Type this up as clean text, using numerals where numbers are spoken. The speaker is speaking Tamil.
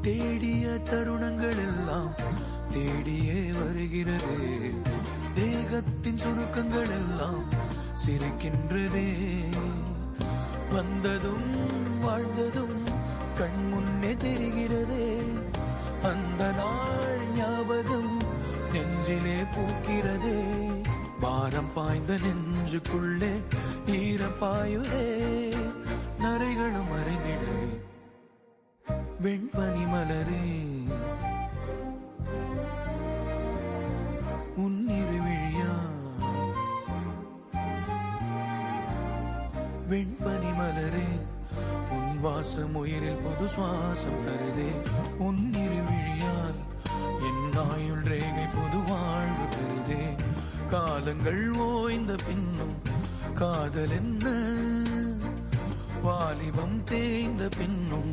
தேடிய தருணங்கள் எல்லாம் தேடியே வருகிறதே. தேகத்தின் சுருக்கங்கள் எல்லாம் சிரிக்கின்றதே. வந்ததும் வாழ்ந்ததும் கண் முன்னே தெரிகிறதே. அந்த நாள் ஞாபகம் நெஞ்சிலே பூக்கிறதே. பாரம் பாய்ந்த நெஞ்சுக்குள்ளே ஈரம் பாயுதே. நரைகளும் மறைந்திடவே வெண்பனி மலரே உன்னிரு விழியா. வெண்பனி மலரே உன் வாசம் உயிரில் புது சுவாசம் தருதே. உன்னிரு விழியால் என் ஆயுள் ரேகை புது வாழ்வு தருதே. காலங்கள் ஓய்ந்த பின்னும் காதல் என்ன, வாலிபம் தேய்ந்த பின்னும்